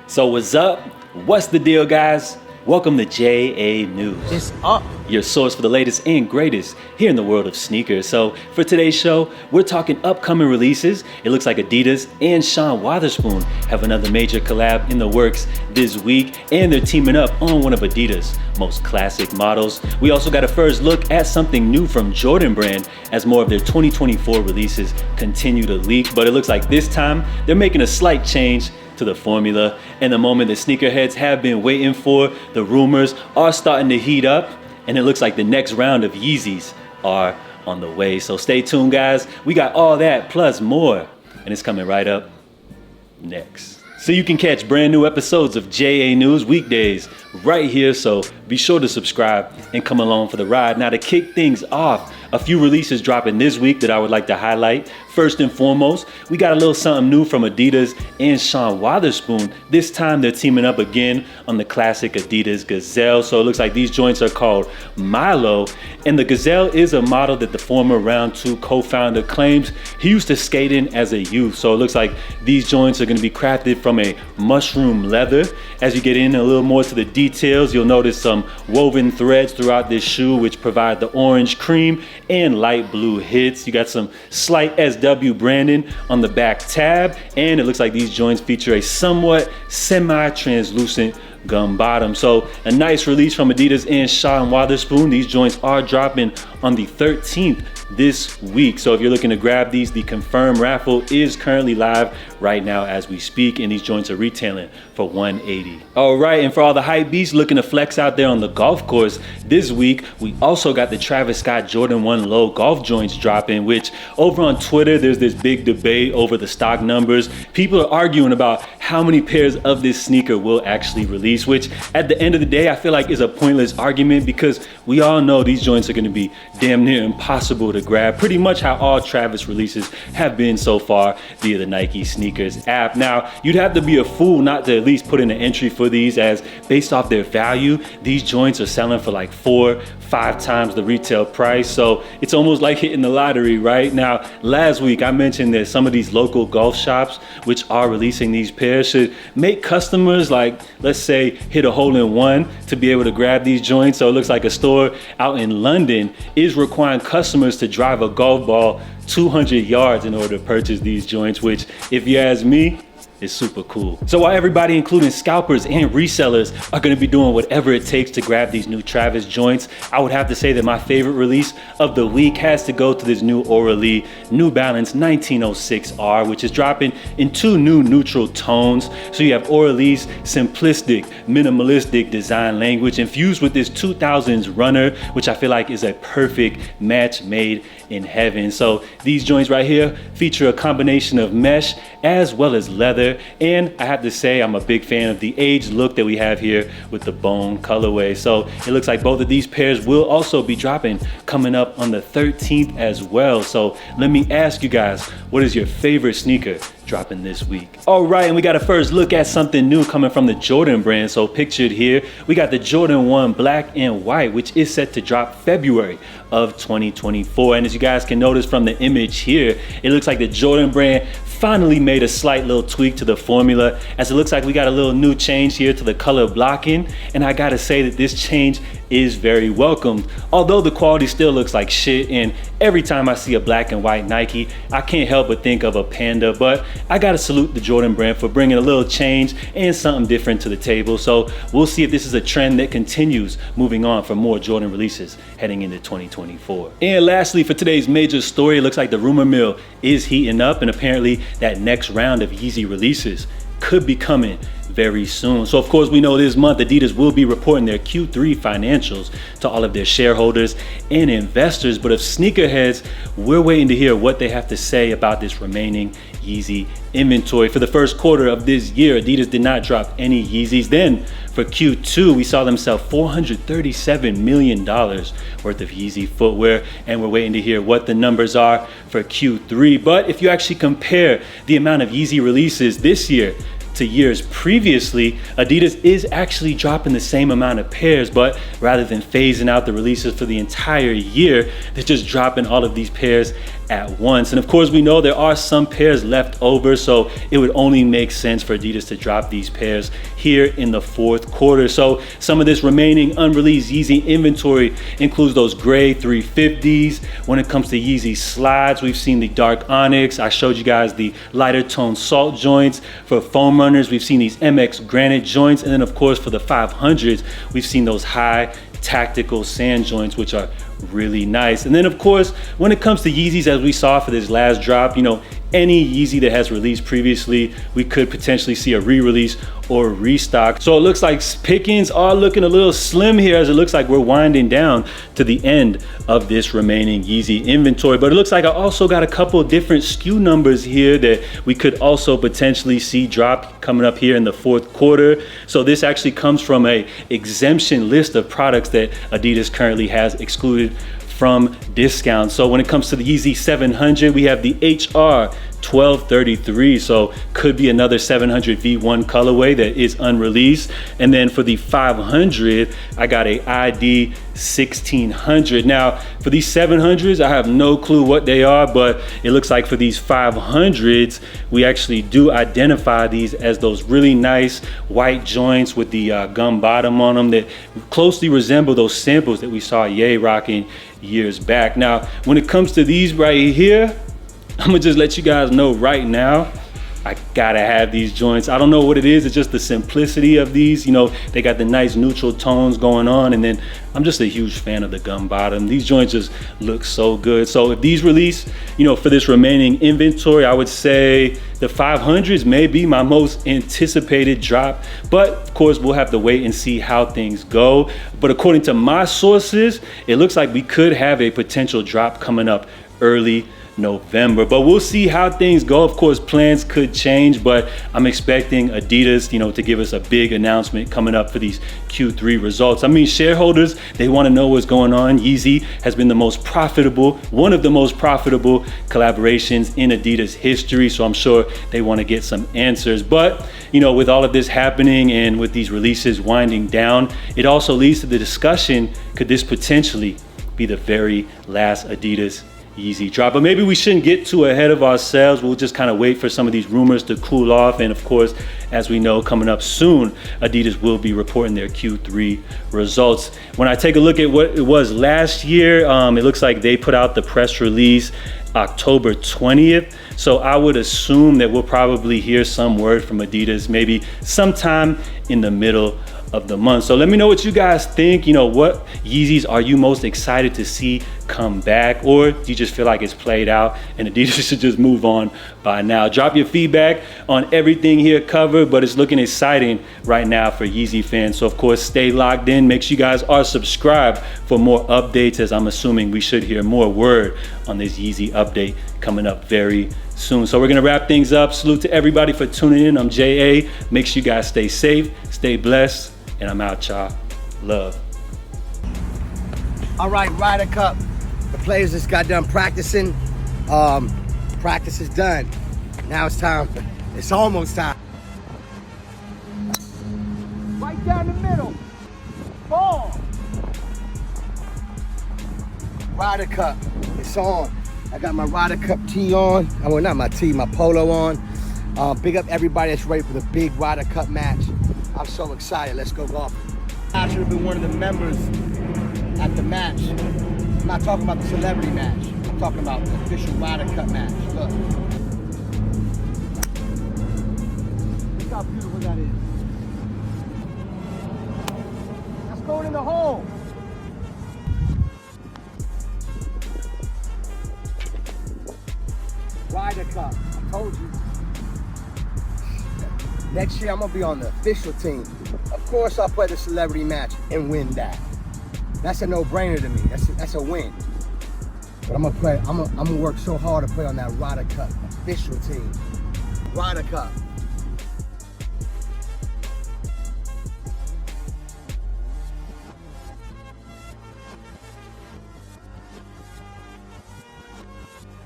So what's up? What's the deal, guys? Welcome to JA News. It's up. Your source for the latest and greatest here in the world of sneakers. So for today's show, we're talking upcoming releases. It looks like Adidas and Wotherspoon have another major collab in the works this week, and they're teaming up on one of Adidas' most classic models. We also got a first look at something new from Jordan brand as more of their 2024 releases continue to leak, but it looks like this time they're making a slight change to the formula, and the moment that sneakerheads have been waiting for. The rumors are starting to heat up, and it looks like the next round of Yeezys are on the way. So stay tuned, guys. We got all that plus more, and it's coming right up next. So you can catch brand new episodes of JA News weekdays right here, so be sure to subscribe and come along for the ride. Now, to kick things off, a few releases dropping this week that I would like to highlight. First and foremost, we got a little something new from Adidas and Wotherspoon. This time they're teaming up again on the classic Adidas Gazelle. So it looks like these joints are called Mylo, and the Gazelle is a model that the former Round 2 co-founder claims he used to skate in as a youth. So it looks like these joints are going to be crafted from a mushroom leather. As you get in a little more to the details, you'll notice some woven threads throughout this shoe, which provide the orange, cream, and light blue hits. You got some slight SW branding on the back tab, and it looks like these joints feature a somewhat semi-translucent gum bottom. So a nice release from Adidas and Wotherspoon. These joints are dropping on the 13th this week. So if you're looking to grab these, the confirmed raffle is currently live right now as we speak, and these joints are retailing for $180. All right, and for all the hype beasts looking to flex out there on the golf course this week, we also got the Travis Scott Jordan 1 Low golf joints dropping, which over on Twitter, there's this big debate over the stock numbers. People are arguing about how many pairs of this sneaker will actually release, which at the end of the day, I feel like is a pointless argument, because we all know these joints are going to be damn near impossible to grab, pretty much how all Travis releases have been so far via the Nike Sneakers app. Now, you'd have to be a fool not to at least put in an entry for these, as based off their value, these joints are selling for like 4-5 times the retail price. So it's almost like hitting the lottery, right? Now, last week I mentioned that some of these local golf shops, which are releasing these pairs, should make customers, like, let's say, hit a hole in one to be able to grab these joints. So it looks like a store out in London is requiring customers to drive a golf ball 200 yards in order to purchase these joints, which, if you ask me, is super cool. So while everybody, including scalpers and resellers, are going to be doing whatever it takes to grab these new Travis joints, I would have to say that my favorite release of the week has to go to this new AURALEE New Balance 1906R, which is dropping in two new neutral tones. So you have AURALEE's simplistic, minimalistic design language infused with this 2000s runner, which I feel like is a perfect match made in heaven. So these joints right here feature a combination of mesh as well as leather, and I have to say I'm a big fan of the aged look that we have here with the bone colorway. So it looks like both of these pairs will also be dropping coming up on the 13th as well. So let me ask you guys, what is your favorite sneaker dropping this week? All right, and we got a first look at something new coming from the Jordan brand. So pictured here, we got the Jordan 1 black and white, which is set to drop February of 2024. And as you guys can notice from the image here, it looks like the Jordan brand finally made a slight little tweak to the formula, as it looks like we got a little new change here to the color blocking, and I gotta say that this change is very welcomed. Although the quality still looks like shit, and every time I see a black and white Nike, I can't help but think of a panda, but I gotta salute the Jordan brand for bringing a little change and something different to the table. So we'll see if this is a trend that continues moving on for more Jordan releases heading into 2024. And lastly, for today's major story, it looks like the rumor mill is heating up, and apparently that next round of Yeezy releases could be coming very soon. So of course, we know this month Adidas will be reporting their Q3 financials to all of their shareholders and investors, but if sneakerheads, we're waiting to hear what they have to say about this remaining Yeezy inventory. For the first quarter of this year, Adidas did not drop any Yeezys. Then for Q2, we saw them sell $437 million worth of Yeezy footwear, and we're waiting to hear what the numbers are for Q3. But if you actually compare the amount of Yeezy releases this year to years previously, Adidas is actually dropping the same amount of pairs, but rather than phasing out the releases for the entire year, they're just dropping all of these pairs at once. And of course, we know there are some pairs left over, so it would only make sense for Adidas to drop these pairs here in the fourth quarter. So some of this remaining unreleased Yeezy inventory includes those gray 350s. When it comes to Yeezy slides, we've seen the dark onyx. I showed you guys the lighter tone salt joints. For foam runners, we've seen these MX granite joints. And then of course for the 500s, we've seen those high tactical sand joints, which are really nice. And then of course, when it comes to Yeezys, as we saw for this last drop, you know, any Yeezy that has released previously, we could potentially see a re-release or restock. So it looks like pickings are looking a little slim here, as it looks like we're winding down to the end of this remaining Yeezy inventory. But it looks like I also got a couple different SKU numbers here that we could also potentially see drop coming up here in the fourth quarter. So this actually comes from a exemption list of products that Adidas currently has excluded from discounts. So when it comes to the Yeezy 700, we have the HR 1233, so could be another 700 V1 colorway that is unreleased. And then for the 500, I got a ID 1600. Now for these 700s, I have no clue what they are, but it looks like for these 500s, we actually do identify these as those really nice white joints with the gum bottom on them that closely resemble those samples that we saw Ye rocking years back. Now when it comes to these right here, I'm gonna just let you guys know right now, I gotta have these joints. I don't know what it is, it's just the simplicity of these. You know, they got the nice neutral tones going on, and then I'm just a huge fan of the gum bottom. These joints just look so good. So if these release, you know, for this remaining inventory, I would say the 500s may be my most anticipated drop, but of course we'll have to wait and see how things go. But according to my sources, it looks like we could have a potential drop coming up early November, but we'll see how things go. Of course, plans could change, but I'm expecting Adidas, you know, to give us a big announcement coming up for these Q3 results. I mean, shareholders, they want to know what's going on. Yeezy has been the most profitable, one of the most profitable collaborations in Adidas history, so I'm sure they want to get some answers. But, you know, with all of this happening and with these releases winding down, it also leads to the discussion, could this potentially be the very last Adidas Yeezy drop? But maybe we shouldn't get too ahead of ourselves. We'll just kind of wait for some of these rumors to cool off. And of course, as we know, coming up soon, Adidas will be reporting their Q3 results. When I take a look at what it was last year, it looks like they put out the press release October 20th. So I would assume that we'll probably hear some word from Adidas maybe sometime in the middle of the month. So let me know what you guys think. You know, what Yeezys are you most excited to see come back, or do you just feel like it's played out and Adidas should just move on by now? Drop your feedback on everything here covered, but it's looking exciting right now for Yeezy fans. So of course, stay locked in. Make sure you guys are subscribed for more updates, as I'm assuming we should hear more word on this Yeezy update coming up very soon. So we're gonna wrap things up. Salute to everybody for tuning in. I'm JA. Make sure you guys stay safe, stay blessed, and I'm out, y'all. Love. All right, Ryder Cup. The players just got done practicing. Practice is done. Now it's time. It's almost time. Right down the middle. Ball. Ryder Cup. It's on. I got my Ryder Cup tee on. Well, not my tee, my polo on. Big up everybody that's ready for the big Ryder Cup match. I'm so excited. Let's go golf. I should have been one of the members at the match. I'm not talking about the celebrity match. I'm talking about the official Ryder Cup match. Look. Look how beautiful that is. That's going in the hole. Ryder Cup. I told you. Next year, I'm gonna be on the official team. Of course, I'll play the celebrity match and win that. That's a no-brainer to me. That's a win. But I'm gonna play. I'm gonna work so hard to play on that Ryder Cup official team. Ryder Cup.